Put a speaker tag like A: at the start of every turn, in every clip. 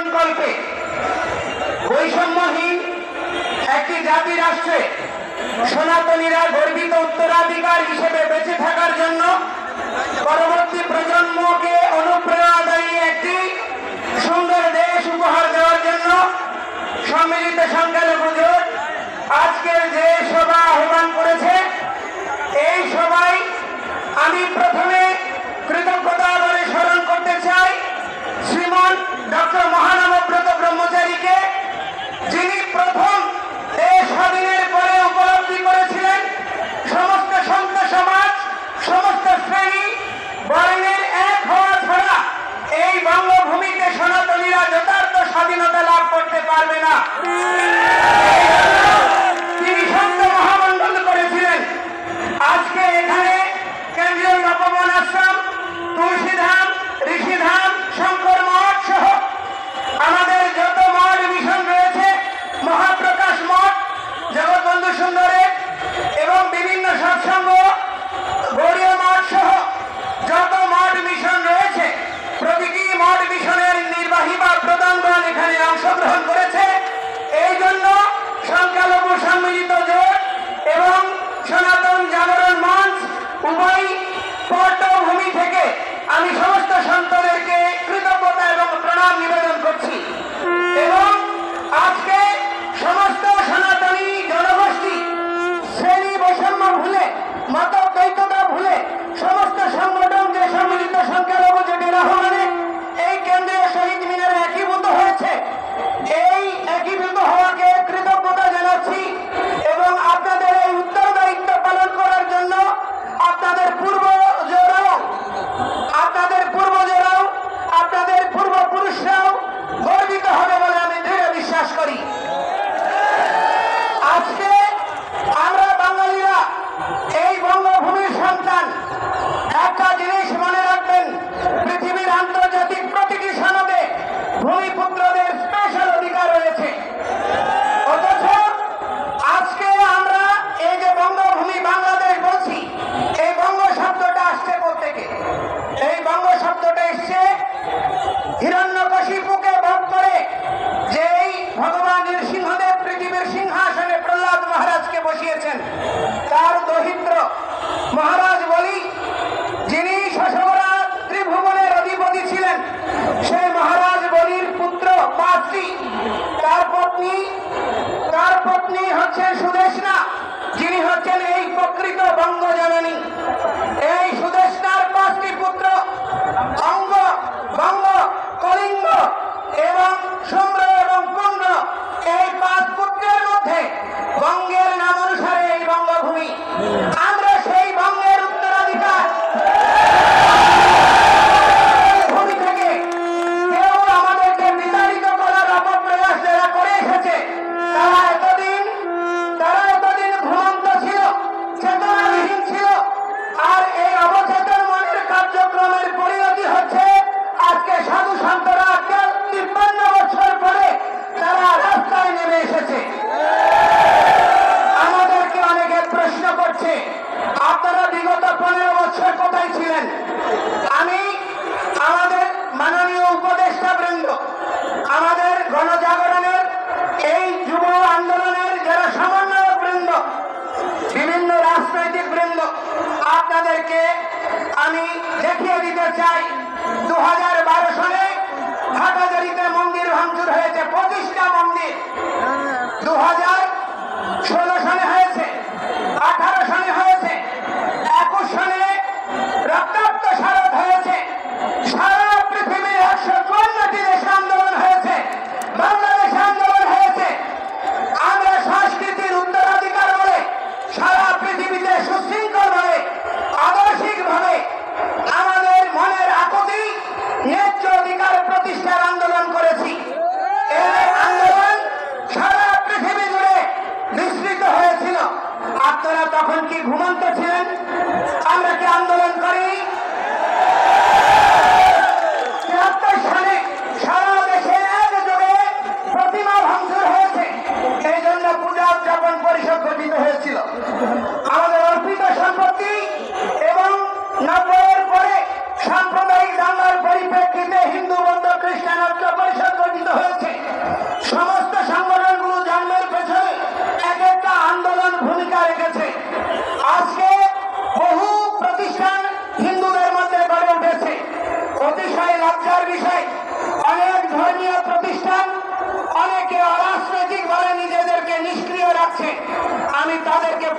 A: সংকল্পে বৈষম্যহীন একটি জাতি রাষ্ট্রে সনাতনীরা গর্বিত উত্তরাধিকার হিসেবে বেঁচে থাকার জন্য পরবর্তী প্রজন্মকে অনুপ্রেরণাদায়ী একটি সুন্দর দেশ উপহার দেওয়ার জন্য সম্মিলিত সংখ্যালঘু জোট আজকের যে সভা আহ্বান করেছে, এই সভায় আমি প্রথমে কৃতজ্ঞতা বলে স্মরণ করতে চাই শ্রীমান ডক্টর মহানবব্রত ব্রহ্মচারীকে, যিনি প্রথম দেশ স্বাধীনের পরে উপলব্ধি করেছিলেন সমস্ত সন্ত সমাজ, সমস্ত শ্রেণী বর্ণের এক হওয়া ছাড়া এই বঙ্গভূমিতে সনাতনীরা যথার্থ স্বাধীনতা লাভ করতে পারবে না। তিনি সন্ত মহামণ্ডল করেছিলেন। আজকে এখানে কেন্দ্রীয় নববন আশ্রম, তুলসীধাম, ঋষিধাম, শঙ্কর মঠ সহ আমাদের যত মঠ মিশন রয়েছে, মহাপ্রকাশ মঠ, জগৎবন্ধু সুন্দরের এবং বিভিন্ন সৎসঙ্গ, গৌরীয় মঠ সহ যত মঠ মিশন রয়েছে, প্রতিটি মঠ মিশনের নির্বাহী বা প্রধানগণ এখানে অংশগ্রহণ করেছে। এই জন্য সংখ্যালঘু সম্মিলিত জোট এবং সনাতন জাগরণ মঞ্চ উভয় পটভূমি থেকে আমি সমস্ত সন্তদেরকে কৃতজ্ঞতা এবং প্রণাম নিবেদন করছি এবং আজকে সমস্ত সনাতনী জনগোষ্ঠী শ্রেণী বৈষম্য ভুলে, মতদ্বৈততা ভুলে সমস্ত সংগঠন যে সম্মিলিত সংখ্যালঘু জোটের আহ্বানে এই কেন্দ্রীয় শহীদ মিনারে একীভূত হয়েছে, এই একীভূত হওয়াকে কৃতজ্ঞতা জানাচ্ছি এবং আপনাদের এই উত্তরদায়িত্ব পালন করার জন্য আপনাদের পূর্বজরাও, আপনাদের পূর্বপুরুষরাও গর্বিত হবে বলে আমি দৃঢ় বিশ্বাস করি। আজকে আমরা বাঙালিরা এই বঙ্গভূমির সন্তান। একটা জিনিস মনে রাখবেন, পৃথিবীর আন্তর্জাতিক প্রতিটি সনদে ভূমিপুত্রদের স্পেশাল অধিকার রয়েছে। অথচ আজকে আমরা এই যে বঙ্গভূমি বাংলাদেশ বলছি, এই বঙ্গ শব্দটা আসছে কোত্থেকে? এই বঙ্গ শব্দটা এসছে হিরণ্যকশিপুকে বধ করে যেই ভগবান নৃসিংহদেব পৃথিবীর সিংহাসনে প্রহ্লাদ মহারাজকে বসিয়েছেন, তার দরিদ্র মহারাজ বলি, যিনি শশবরা ত্রিভুবনের অধিপতি ছিলেন, সেই মহারাজ বলির পুত্র পাঁচটি, তার পত্নী হচ্ছেন সুদেশনা, যিনি হচ্ছেন এই প্রকৃত বঙ্গ জননী। এই সুদেশনার পাঁচটি পুত্র অঙ্গ, বঙ্গ, কলিঙ্গ এবং শুম্র এবং কুন্দ, এই পাঁচ পুত্রের মধ্যে বঙ্গের নাম অনুসারে এই বঙ্গভূমি। আমরা সেই বঙ্গের উত্তরাধিকার। ভূমি থেকে কেউ আমাদেরকে বিতাড়িত করার অপপ্রয়াস যারা করে এসেছে, তারা এতদিন ঘুমন্ত ছিল, চেতনাবিহীন ছিল। আর এই অবচেতন মনের কার্যক্রমের পরিণতি হচ্ছে আজকে সাধু সন্তরা 53 বছর পরে তারা রাস্তায় নেমে এসেছে। আমাদেরকে অনেকে প্রশ্ন করছে, আপনারা বিগত 15 বছর কোথায় ছিলেন? আমি আমাদের মাননীয় উপদেষ্টা বৃন্দ, আমাদের গণজাগরণের এই যুব আন্দোলনের যারা সমন্বয়ক বৃন্দ, বিভিন্ন রাজনৈতিক বৃন্দ, আপনাদেরকে আমি দেখিয়ে দিতে চাই 2012 সালে হাটাজারিতে মন্দির ভাঙচুর হয়েছে, 25টা মন্দির। 2016 সালে হয়েছে, 18 সালে হয়েছে, 21 সালে রক্তাক্ত শারদ হয়েছে। সারা পৃথিবীর 154টি দেশে আন্দোলন হয়েছে, বাংলাদেশে আন্দোলন হয়েছে। আমরা সংস্কৃতির উত্তরাধিকার বলে সারা পৃথিবীতে সুশৃঙ্খল ভাবে, আদর্শিক ভাবে আমাদের মনের আকুতি ন্যায্য অধিকার প্রতিষ্ঠার আন্দোলন করেছি। এই আন্দোলন সারা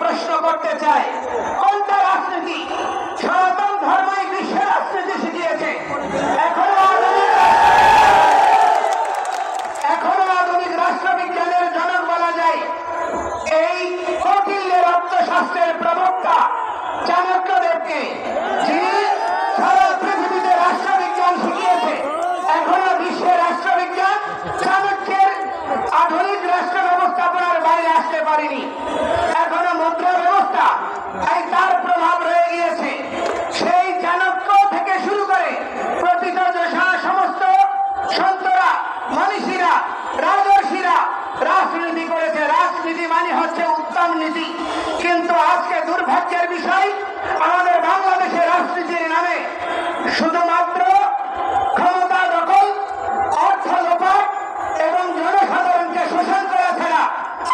A: প্রশ্ন করতে চাই, কোনটা রাজনীতি? সনাতন ধর্মই বিশ্বের রাজনীতি শিখিয়েছে। এখনো আধুনিক রাষ্ট্রবিজ্ঞানের জনক বলা যায় এই কৌটিল্যের অর্থশাস্ত্রের প্রবক্তা চাণক্যদেবকে, যিনি সারা পৃথিবীতে রাষ্ট্রবিজ্ঞান শিখিয়েছে। এখনো বিশ্বের রাষ্ট্রবিজ্ঞান চাণক্যের আধুনিক রাষ্ট্র ব্যবস্থাপনার বাইরে আসতে পারেনি। এখনো মুদ্রা ব্যবস্থা তাই তার প্রভাব রয়ে গিয়েছে। সেই চাণক্য থেকে শুরু করে প্রতীত সমস্ত সন্তরা, মনীষীরা, রাজর্ষীরা রাজনীতি করেছে। রাজনীতি মানে হচ্ছে উত্তম নীতি। কিন্তু আজকে দুর্ভাগ্যের বিষয়, আমাদের বাংলাদেশের রাজনীতির নামে শুধুমাত্র ক্ষমতা দখল, অর্থ লোপাট এবং জনসাধারণকে শোষণ করা ছাড়া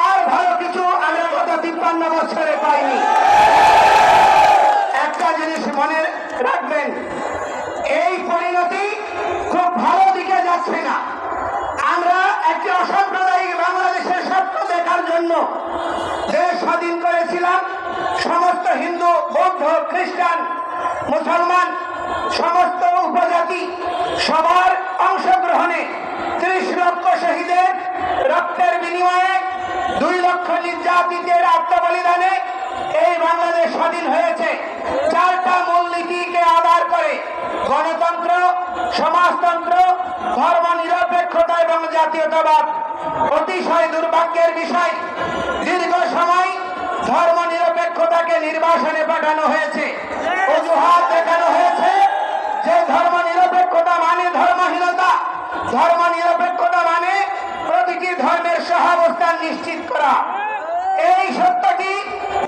A: আর ভালো কিছু আমরা গত 53 বছরে পাইনি। একটা জিনিস মনে রাখবেন, এই পরিণতি খুব ভালো দিকে যাচ্ছে না। আমরা একটি অসাম্প্রদায়িক বাংলাদেশের স্বপ্ন দেখার জন্য দেশ স্বাধীন করেছিলাম। সমস্ত হিন্দু, বৌদ্ধ, খ্রিস্টান, মুসলমান, সমস্ত উপজাতি সবার অংশগ্রহণে 30 লক্ষ শহীদের রক্তের বিনিময়ে, 2 লক্ষ নির্যাতিতের আত্মবলিদানে এই বাংলাদেশ স্বাধীন হয়েছে। 4টা মূলনীতিকে আধার করে গণতন্ত্র, সমাজতন্ত্র, ধর্ম নিরপেক্ষতা এবং জাতীয়তাবাদ। অতিশয় দুর্ভাগ্যের বিষয়, দীর্ঘ সময় ধর্ম নিরপেক্ষতাকে নির্বাসনে পাঠানো হয়েছে। অজুহাত দেখানো হয়েছে যে ধর্ম নিরপেক্ষতা মানে ধর্মহীনতা, ধর্ম নিরপেক্ষতা মানে প্রতিটি ধর্মের সহাবস্থান নিশ্চিত করা। এই সত্যটি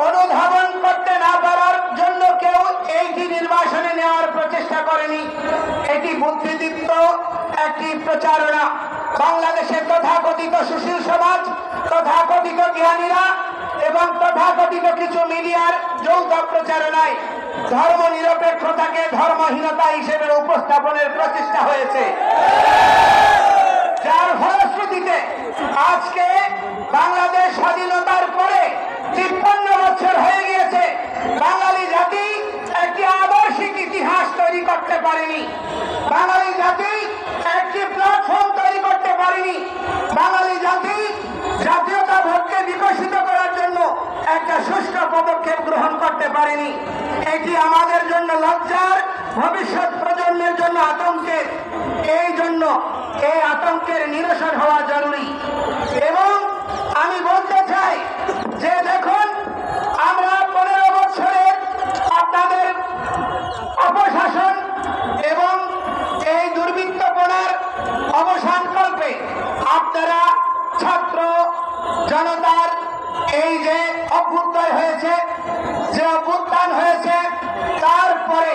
A: অনুধাবন করতে না পারার জন্য কেউ এইটি নির্বাসনে নেওয়ার প্রচেষ্টা করেনি। এটি বুদ্ধিদীপ্ত একটি প্রচারণা। বাংলাদেশের তথাকথিত সুশীল সমাজ, তথাকথিত জ্ঞানীরা এবং তথাকথিত কিছু মিডিয়ার যৌথ প্রচারণায় ধর্ম নিরপেক্ষতাকে ধর্মহীনতা হিসেবে উপস্থাপনের প্রচেষ্টা হয়েছে, যার ফলশ্রুতিতে আজকে বাংলাদেশ স্বাধীনতার পরে 53 বছর হয়ে গিয়েছে, বাঙালি জাতি একটি আদর্শিক ইতিহাস তৈরি করতে পারেনি। বাঙালি জাতি একটি প্ল্যাটফর্ম তৈরি করতে পারেনি। বাঙালি জাতি জাতীয়তাবোধকে বিকশিত করার জন্য একটা সুষ্ঠু পদক্ষেপ গ্রহণ করতে পারেনি। এটি আমাদের জন্য লজ্জার, ভবিষ্যৎ প্রজন্মের জন্য আতঙ্কের। এই জন্য এই আতঙ্কের নিরসন হওয়া জরুরি। এবং আমি বলতে চাই যে দেখুন, আমরা 15 বছরের আপনাদের অপশাসন এবং এই দুর্বৃত্তপনার অবসান কল্পে আপনারা ছাত্র জনতার এই যে অভ্যুদয় হয়েছে, যে অভ্যুত্থান হয়েছে, তারপরে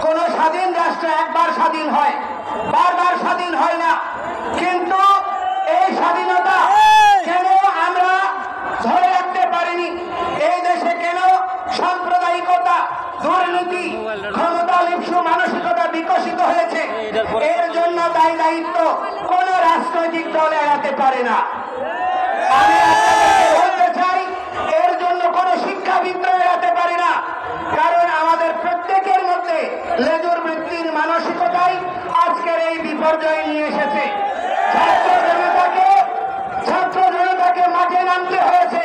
A: কোন স্বাধীন রাষ্ট্র একবার স্বাধীন হয়, বারবার স্বাধীন হয় না। কিন্তু এই স্বাধীনতা কেন আমরা ধরে রাখতে পারিনি? এই দেশে কেন সাম্প্রদায়িকতা, দুর্নীতি, ক্ষমতা লিপ্সু মানসিকতা বিকশিত হয়েছে? এর জন্য দায়িত্ব কোন রাজনৈতিক দল এড়াতে পারে না। আমি আপনাদেরকে বলতে চাই, এর জন্য কোন শিক্ষাবিদ এড়াতে পারে না। কারণ আমাদের প্রত্যেকের মধ্যে লেজুর বৃত্তির মানসিকতাই আজকের এই বিপর্যয় নিয়ে এসেছে। ছাত্র জনতাকে মাঠে নামতে হয়েছে।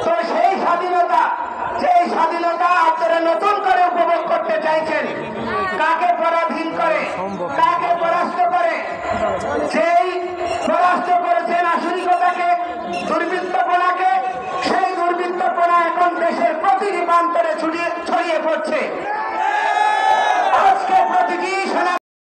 A: তো সেই স্বাধীনতা, যে স্বাধীনতা আপনারা নতুন করে উপভোগ করতে চাইছেন, কাকে পরাধীন করে, কাকে পরাস্ত করে? যেই পরাস্ত করেছেন আসরিকতাকে, দুর্বৃত্তপনাকে, সেই দুর্বৃত্তপনা এখন দেশের প্রতিটি প্রান্তরে ছড়িয়ে পড়ছে। আজকে প্রতিটি